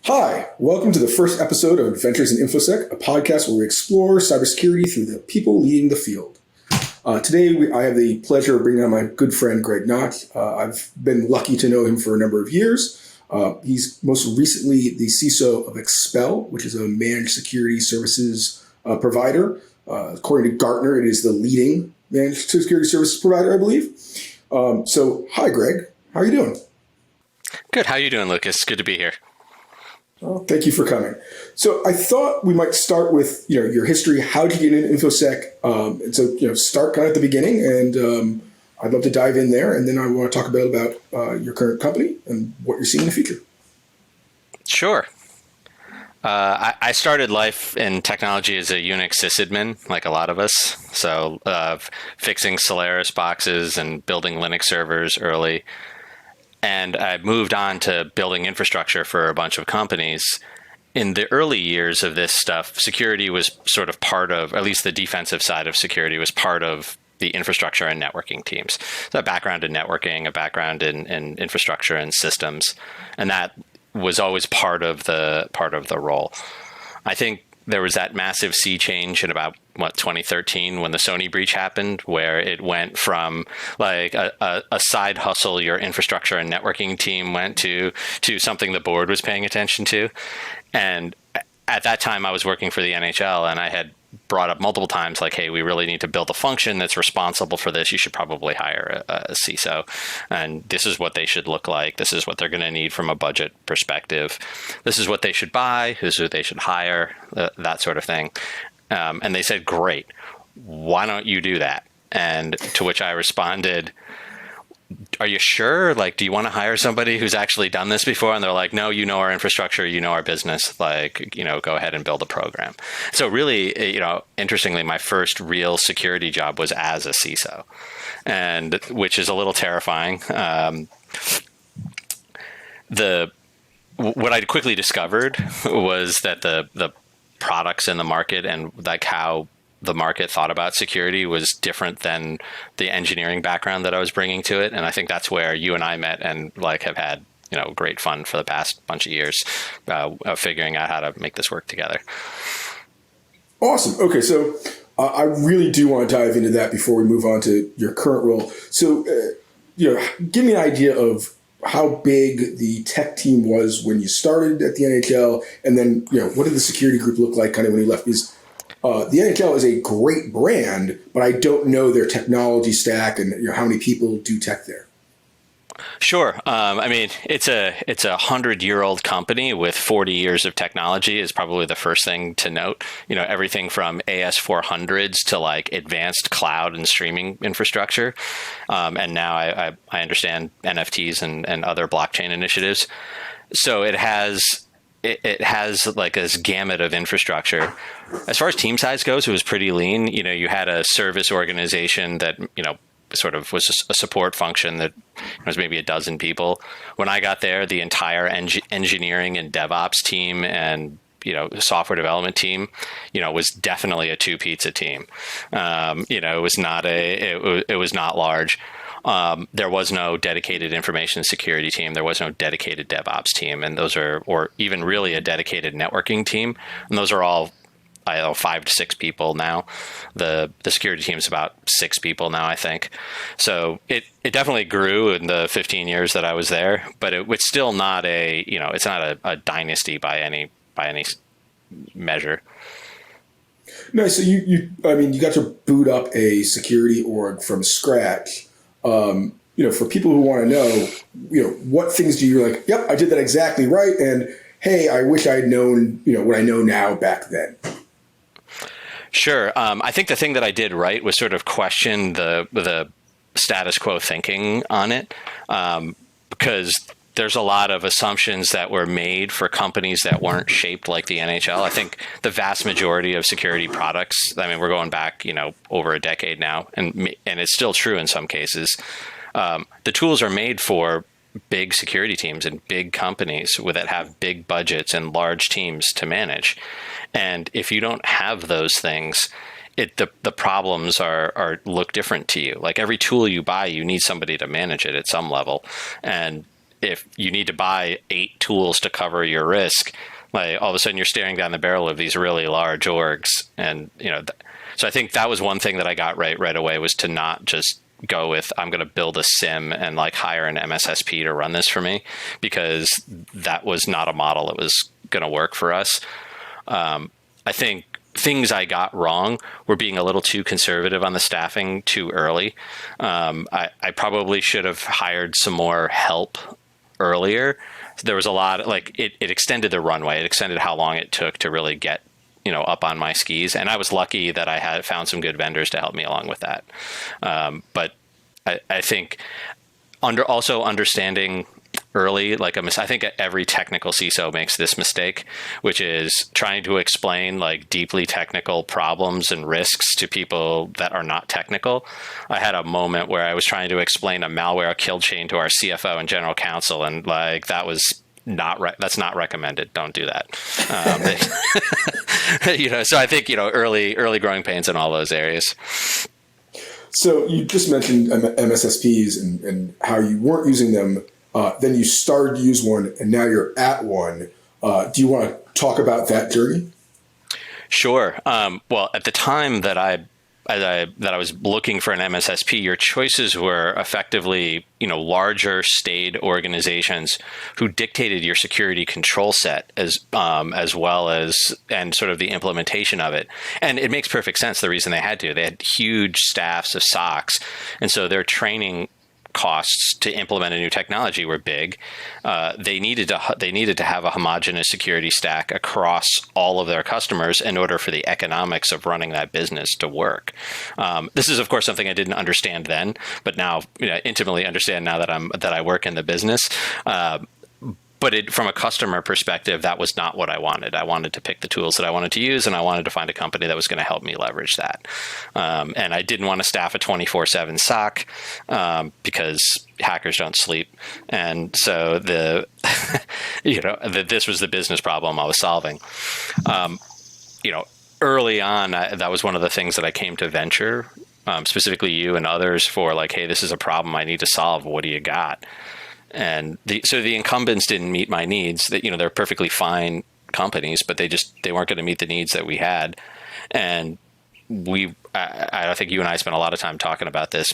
Hi, welcome to the first episode of Adventures in Infosec, a podcast where we explore cybersecurity through the people leading the field. Today, I have the pleasure of bringing on my good friend, Greg Knott. I've been lucky to know him for a number of years. He's most recently the CISO of Expel, which is a managed security services provider. According to Gartner, it is the leading managed security services provider, I believe. Hi, Greg. How are you doing? Good. How are you doing, Lucas? Good to be here. Well, thank you for coming. So I thought we might start with your history. How did you get into InfoSec? Start kind of at the beginning, and I'd love to dive in there. And then I want to talk a bit about your current company and what you're seeing in the future. Sure. I started life in technology as a Unix sysadmin, like a lot of us. So fixing Solaris boxes and building Linux servers early. And I moved on to building infrastructure for a bunch of companies. In the early years of this stuff, security was sort of part of, at least the defensive side of security was part of the infrastructure and networking teams. So a background in networking, a background in infrastructure and systems. And that was always part of the role. I think there was that massive sea change in about 2013 when the Sony breach happened, where it went from like a side hustle your infrastructure and networking team went to something the board was paying attention to. And at that time I was working for the NHL, and I had brought up multiple times like, hey, we really need to build a function that's responsible for this. You should probably hire a CISO, and this is what they should look like. This is what they're going to need from a budget perspective. This is what they should buy. This is what they should hire, that sort of thing. And they said, great, why don't you do that? And to which I responded, are you sure? Like, do you want to hire somebody who's actually done this before? And they're like, no, you know our infrastructure, you know our business, like, go ahead and build a program. So really, interestingly, my first real security job was as a CISO, and which is a little terrifying. What I quickly discovered was that the products in the market and like how the market thought about security was different than the engineering background that I was bringing to it. And I think that's where you and I met and like have had, great fun for the past bunch of years, figuring out how to make this work together. Awesome. Okay. So I really do want to dive into that before we move on to your current role. So, give me an idea of how big the tech team was when you started at the NHL, and then, what did the security group look like kind of when you left? Because the NHL is a great brand, but I don't know their technology stack and how many people do tech there. Sure. It's a 100-year-old company with 40 years of technology is probably the first thing to note. Everything from AS400s to like advanced cloud and streaming infrastructure. And now I understand NFTs and other blockchain initiatives. So it has like this gamut of infrastructure. As far as team size goes, it was pretty lean. You had a service organization that, sort of was a support function that was maybe a dozen people. When I got there, the entire engineering and DevOps team and software development team, was definitely a 2-pizza team. It was not large. There was no dedicated information security team. There was no dedicated DevOps team, and or even really a dedicated networking team. And those are all, 5 to 6 people now. The security team is about 6 people now, I think. So it definitely grew in the 15 years that I was there, but it was still not it's not a dynasty by any measure. No, so you got to boot up a security org from scratch. For people who want to know, what things do you like? Yep, I did that exactly right, and hey, I wish I'd known, what I know now back then. Sure. I think the thing that I did right was sort of question the status quo thinking on it, because there's a lot of assumptions that were made for companies that weren't shaped like the NHL. I think the vast majority of security products, we're going back, over a decade now, and it's still true in some cases. The tools are made for big security teams and big companies that have big budgets and large teams to manage. And if you don't have those things, the problems are look different to you. Like every tool you buy, you need somebody to manage it at some level. And if you need to buy 8 tools to cover your risk, like all of a sudden you're staring down the barrel of these really large orgs. And, so I think that was one thing that I got right away, was to not just go with, I'm going to build a SIM and like hire an MSSP to run this for me, because that was not a model that was going to work for us. I think things I got wrong were being a little too conservative on the staffing too early. I probably should have hired some more help earlier. There was a lot, like it extended the runway. It extended how long it took to really get, up on my skis. And I was lucky that I had found some good vendors to help me along with that. But I think also understanding early, I think every technical CISO makes this mistake, which is trying to explain like deeply technical problems and risks to people that are not technical. I had a moment where I was trying to explain a malware kill chain to our CFO and general counsel, and like that was that's not recommended. Don't do that. So I think early growing pains in all those areas. So you just mentioned MSSPs and how you weren't using them. Then you started to use one, and now you're at one. Do you want to talk about that journey? Sure. Well, at the time that I was looking for an MSSP, your choices were effectively, larger state organizations who dictated your security control set as well as, and sort of the implementation of it. And it makes perfect sense. The reason they had huge staffs of SOCs. And so their training costs to implement a new technology were big. They needed to have a homogeneous security stack across all of their customers in order for the economics of running that business to work. This is, of course, something I didn't understand then, but now intimately understand now that I work in the business. But from a customer perspective, that was not what I wanted. I wanted to pick the tools that I wanted to use, and I wanted to find a company that was going to help me leverage that. And I didn't want to staff a 24/7 SOC because hackers don't sleep. And so this was the business problem I was solving. Early on, that was one of the things that I came to venture, specifically you and others, for like, hey, this is a problem I need to solve. What do you got? And so the incumbents didn't meet my needs. That they're perfectly fine companies, but they weren't going to meet the needs that we had. And I think you and I spent a lot of time talking about this,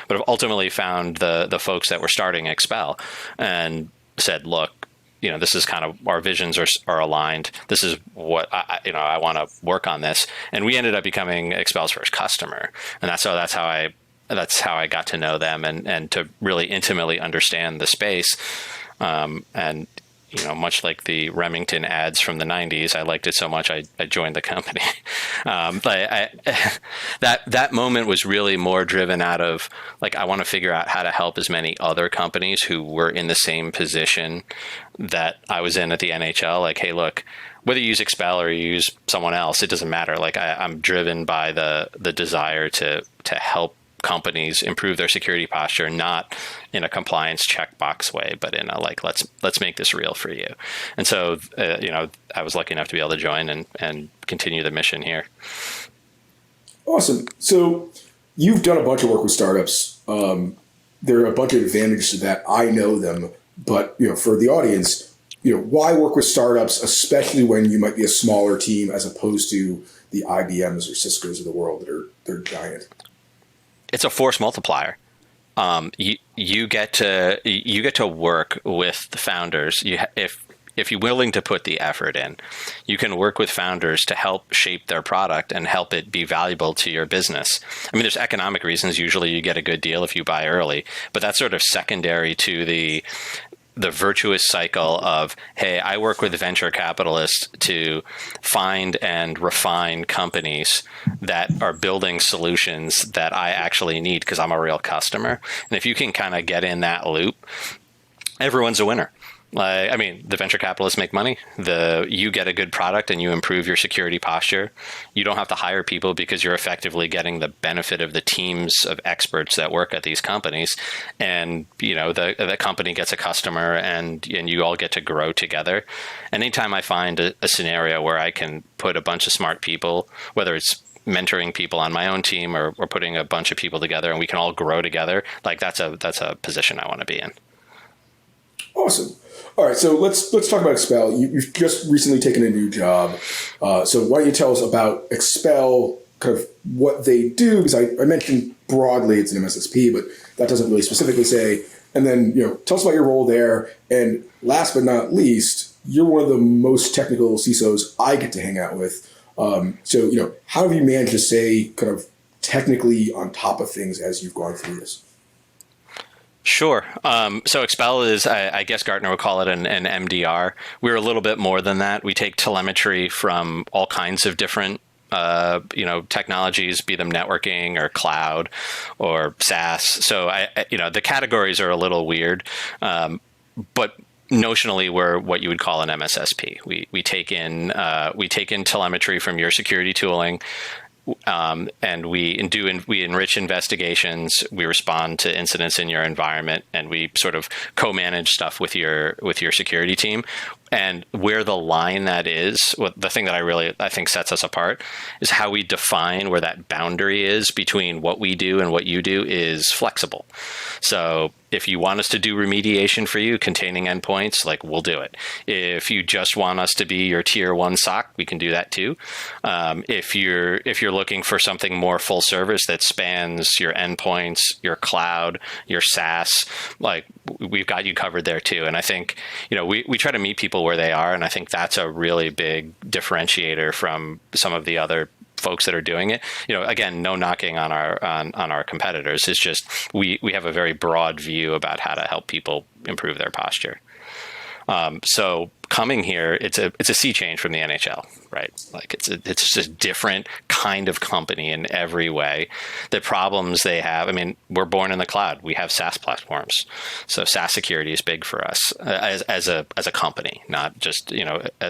but I've ultimately found the folks that were starting Expel and said, look, this is kind of, our visions are aligned. This is what I want to work on this. And we ended up becoming Expel's first customer. And that's how I got to know them and to really intimately understand the space. And, much like the Remington ads from the 90s, I liked it so much I joined the company. But that moment was really more driven out of, like, I want to figure out how to help as many other companies who were in the same position that I was in at the NHL. Like, hey, look, whether you use Expel or you use someone else, it doesn't matter. Like, I'm driven by the desire to help companies improve their security posture, not in a compliance checkbox way, but in a like, let's make this real for you. And so, I was lucky enough to be able to join and continue the mission here. Awesome. So you've done a bunch of work with startups. There are a bunch of advantages to that. I know them, but for the audience, why work with startups, especially when you might be a smaller team as opposed to the IBMs or Ciscos of the world they're giant? It's a force multiplier. You get to work with the founders. If you're willing to put the effort in, you can work with founders to help shape their product and help it be valuable to your business. I mean, there's economic reasons. Usually you get a good deal if you buy early, but that's sort of secondary to the virtuous cycle of, hey, I work with venture capitalists to find and refine companies that are building solutions that I actually need because I'm a real customer. And if you can kind of get in that loop, everyone's a winner. The venture capitalists make money. You get a good product and you improve your security posture. You don't have to hire people because you're effectively getting the benefit of the teams of experts that work at these companies. And, the company gets a customer and you all get to grow together. Anytime I find a scenario where I can put a bunch of smart people, whether it's mentoring people on my own team or putting a bunch of people together and we can all grow together, like that's a position I want to be in. Awesome. All right, so let's talk about Expel. You've just recently taken a new job, so why don't you tell us about Expel, kind of what they do? Because I mentioned broadly it's an MSSP, but that doesn't really specifically say. And then tell us about your role there. And last but not least, you're one of the most technical CISOs I get to hang out with. So how have you managed to stay kind of technically on top of things as you've gone through this? Sure. So Expel is, I guess Gartner would call it an MDR. We're a little bit more than that. We take telemetry from all kinds of different technologies, be them networking or cloud or SaaS. So the categories are a little weird, but notionally we're what you would call an MSSP. We take in telemetry from your security tooling. And we enrich investigations. We respond to incidents in your environment, and we sort of co-manage stuff with your security team. And where the line that is, the thing that I think sets us apart is how we define where that boundary is between what we do and what you do is flexible. So if you want us to do remediation for you containing endpoints, like we'll do it. If you just want us to be your tier 1 SOC, we can do that too. If you're looking for something more full service that spans your endpoints, your cloud, your SaaS, like we've got you covered there too. And I think, we try to meet people where they are. And I think that's a really big differentiator from some of the other folks that are doing it. Again, no knocking on our competitors. It's just we have a very broad view about how to help people improve their posture. So coming here, it's a sea change from the NHL, right? Like it's just a different kind of company in every way. The problems they have, we're born in the cloud. We have SaaS platforms. So SaaS security is big for us as a company, not just,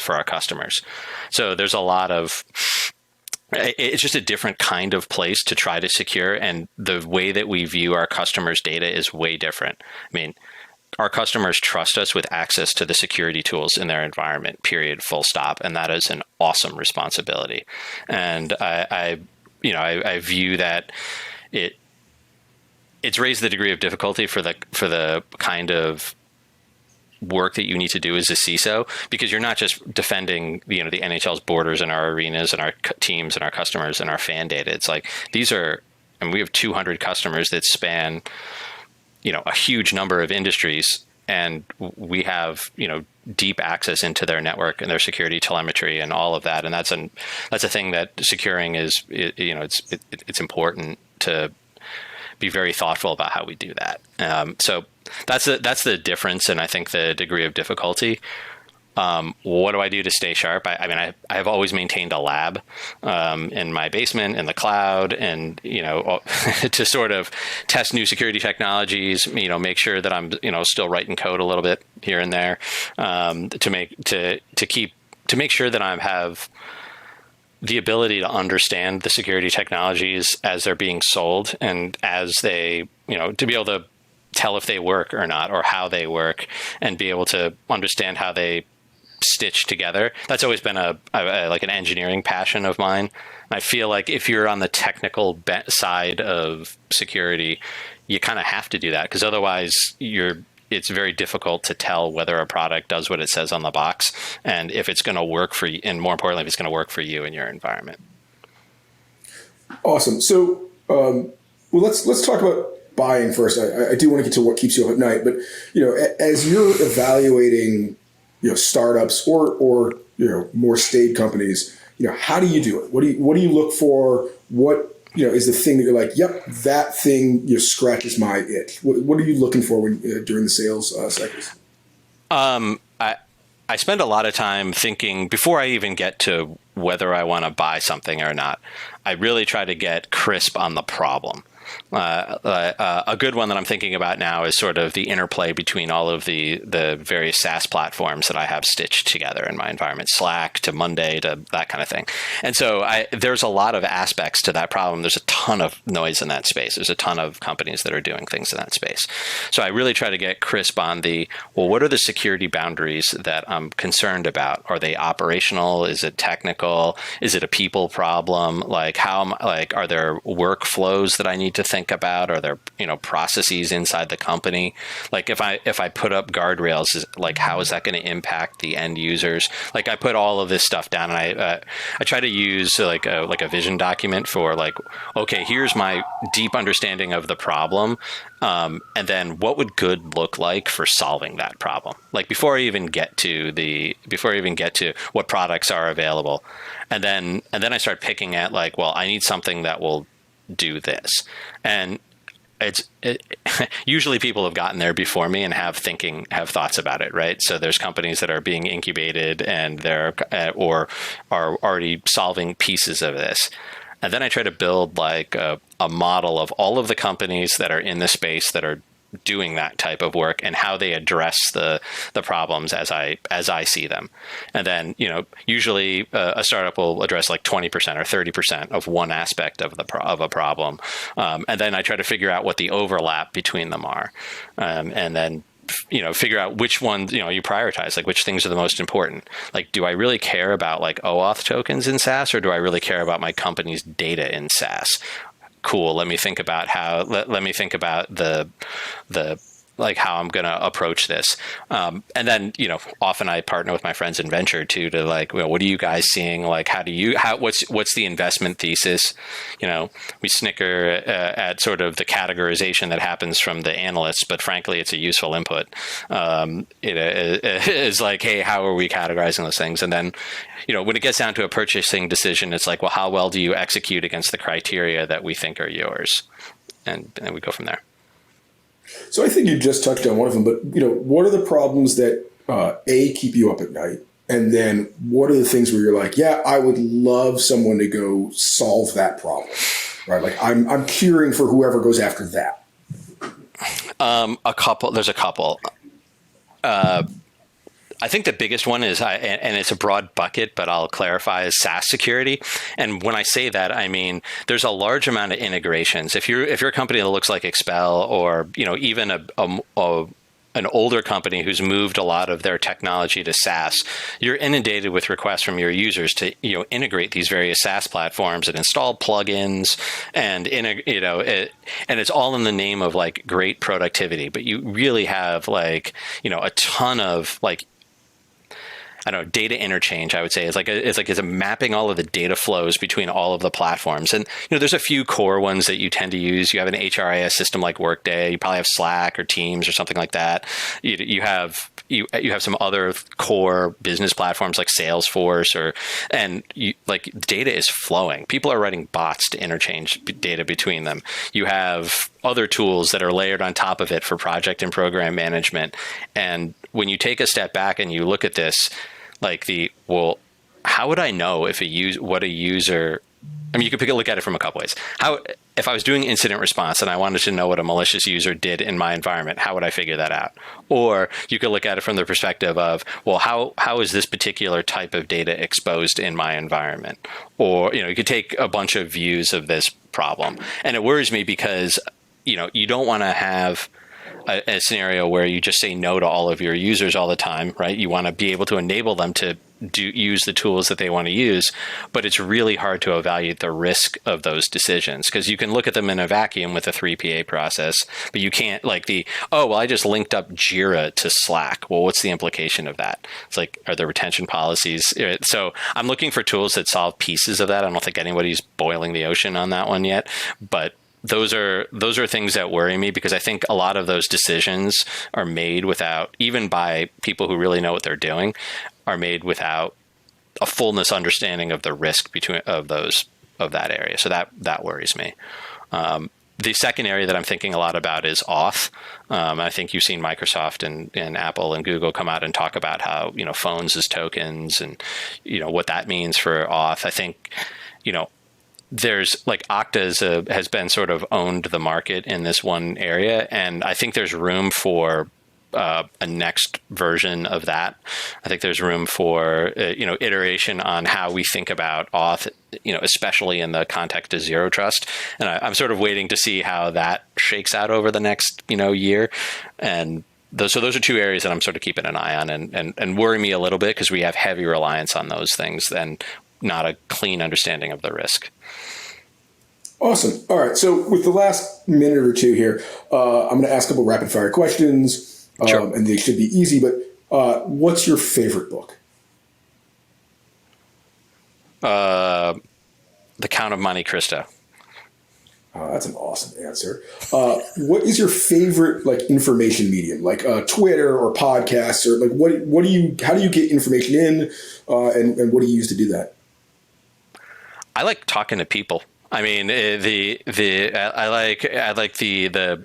for our customers. So there's a lot of, it's just a different kind of place to try to secure. And the way that we view our customers' data is way different. Our customers trust us with access to the security tools in their environment, period, full stop. And that is an awesome responsibility. And I view that it's raised the degree of difficulty for the kind of work that you need to do as a CISO, because you're not just defending the NHL's borders and our arenas and our teams and our customers and our fan data. It's like we have 200 customers that span a huge number of industries, and we have deep access into their network and their security telemetry and all of that. And that's a thing that securing is it's important to be very thoughtful about how we do that. So that's the difference, and I think the degree of difficulty. What do I do to stay sharp? I've always maintained a lab in my basement in the cloud, and to sort of test new security technologies. Make sure that I'm still writing code a little bit here and there to make sure that I have the ability to understand the security technologies as they're being sold, and as they to be able to tell if they work or not, or how they work, and be able to understand how they stitch together. That's always been like an engineering passion of mine. And I feel like if you're on the technical side of security, you kind of have to do that, because otherwise it's very difficult to tell whether a product does what it says on the box, and if it's going to work for you, and more importantly, if it's going to work for you in your environment. Awesome. So, let's talk about buying first. I do want to get to what keeps you up at night, but as you're evaluating startups or more staid companies, how do you do it? What do you look for? What is the thing that you're like, yep, that thing scratches my itch? What are you looking for during the sales cycles? I spend a lot of time thinking before I even get to whether I want to buy something or not. I really try to get crisp on the problem. A good one that I'm thinking about now is sort of the interplay between all of the various SaaS platforms that I have stitched together in my environment, Slack to Monday to that kind of thing. And so there's a lot of aspects to that problem. There's a ton of noise in that space. There's a ton of companies that are doing things in that space. So I really try to get crisp on what are the security boundaries that I'm concerned about? Are they operational? Is it technical? Is it a people problem? Are there workflows that I need need to think about? Are there, processes inside the company? Like if I put up guardrails, like how is that going to impact the end users? Like I put all of this stuff down, and I try to use like a vision document for like, okay, here's my deep understanding of the problem. And then what would good look like for solving that problem? Like before I even get to what products are available. And then I start picking at like, well, I need something that will do this. And usually people have gotten there before me and have thoughts about it, right? So there's companies that are being incubated and they're or are already solving pieces of this. And then I try to build like a model of all of the companies that are in the space that are doing that type of work and how they address the problems as I see them. And then, usually a startup will address like 20% or 30% of one aspect of a problem. And then I try to figure out what the overlap between them are. And then figure out which ones, you prioritize, like which things are the most important. Like, do I really care about like OAuth tokens in SaaS, or do I really care about my company's data in SaaS? Cool. Let me think about the like how I'm going to approach this. And then, often I partner with my friends in venture too, to like, well, what are you guys seeing? Like, what's the investment thesis? We snicker at sort of the categorization that happens from the analysts, but frankly, it's a useful input. It is like, hey, how are we categorizing those things? And then, when it gets down to a purchasing decision, it's like, well, how well do you execute against the criteria that we think are yours? And we go from there. So I think you just touched on one of them, but what are the problems that keep you up at night, and then what are the things where you're like, yeah, I would love someone to go solve that problem, right? Like I'm curing for whoever goes after that. There's a couple. I think the biggest one is, and it's a broad bucket, but I'll clarify, is SaaS security. And when I say that, I mean there's a large amount of integrations. If you're a company that looks like Expel, or even an older company who's moved a lot of their technology to SaaS, you're inundated with requests from your users to integrate these various SaaS platforms and install plugins, and and it's all in the name of like great productivity. But you really have like a ton of like, I don't know, data interchange, I would say, it's mapping all of the data flows between all of the platforms. And, there's a few core ones that you tend to use. You have an HRIS system like Workday. You probably have Slack or Teams or something like that. You have some other core business platforms like Salesforce, data is flowing. People are writing bots to interchange data between them. You have other tools that are layered on top of it for project and program management. And when you take a step back and you look at this, how would I know if what a user, I mean, you could look at it from a couple ways. If I was doing incident response and I wanted to know what a malicious user did in my environment, how would I figure that out? Or you could look at it from the perspective of, well, how is this particular type of data exposed in my environment? Or, you could take a bunch of views of this problem. And it worries me because, you don't want to have a scenario where you just say no to all of your users all the time, right? You want to be able to enable them to use the tools that they want to use, but it's really hard to evaluate the risk of those decisions, because you can look at them in a vacuum with a 3PA process, but you can't I just linked up Jira to Slack. Well, what's the implication of that? It's like, are there retention policies? So I'm looking for tools that solve pieces of that. I don't think anybody's boiling the ocean on that one yet, but those are things that worry me, because I think a lot of those decisions are made without, even by people who really know what they're doing, are made without a fullness understanding of the risk of that area. So that worries me. The second area that I'm thinking a lot about is auth. I think you've seen Microsoft and Apple and Google come out and talk about how phones as tokens and what that means for auth. I think there's like Okta has been sort of owned the market in this one area, and I think there's room for a next version of that. I think there's room for iteration on how we think about auth, especially in the context of zero trust. And I'm sort of waiting to see how that shakes out over the next year. And those are two areas that I'm sort of keeping an eye on and worry me a little bit, because we have heavy reliance on those things and not a clean understanding of the risk. Awesome. All right. So with the last minute or two here, I'm going to ask a couple rapid fire questions, Sure. and they should be easy. But what's your favorite book? The Count of Monte Cristo. That's an awesome answer. What is your favorite information medium, like Twitter or podcasts, or how do you get information in, and what do you use to do that? I like talking to people. I mean, I like the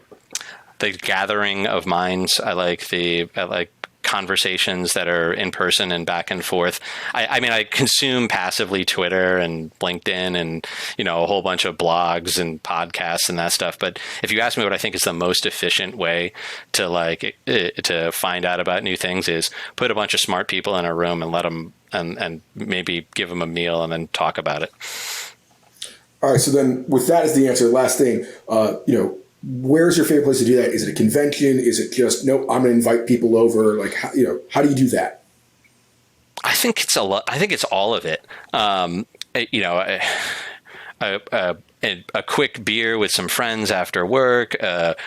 gathering of minds. I like conversations that are in person and back and forth. I mean, I consume passively Twitter and LinkedIn and, a whole bunch of blogs and podcasts and that stuff. But if you ask me what I think is the most efficient way to find out about new things is put a bunch of smart people in a room and let them and maybe give them a meal and then talk about it. All right. So then, with that as the answer, last thing, where's your favorite place to do that? Is it a convention? Is it just, no, I'm going to invite people over? How do you do that? I think it's I think it's all of it. A quick beer with some friends after work.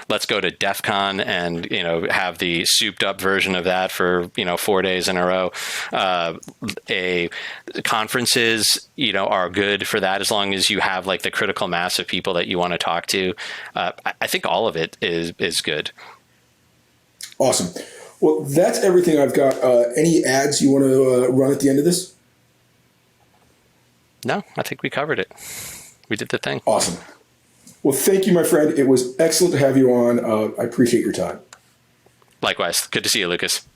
Let's go to DEF CON and, have the souped up version of that for, 4 days in a row. Conferences, are good for that as long as you have the critical mass of people that you want to talk to. I think all of it is good. Awesome. Well, that's everything I've got. Any ads you want to run at the end of this? No, I think we covered it. We did the thing. Awesome. Well, thank you, my friend. It was excellent to have you on. I appreciate your time. Likewise. Good to see you, Lucas.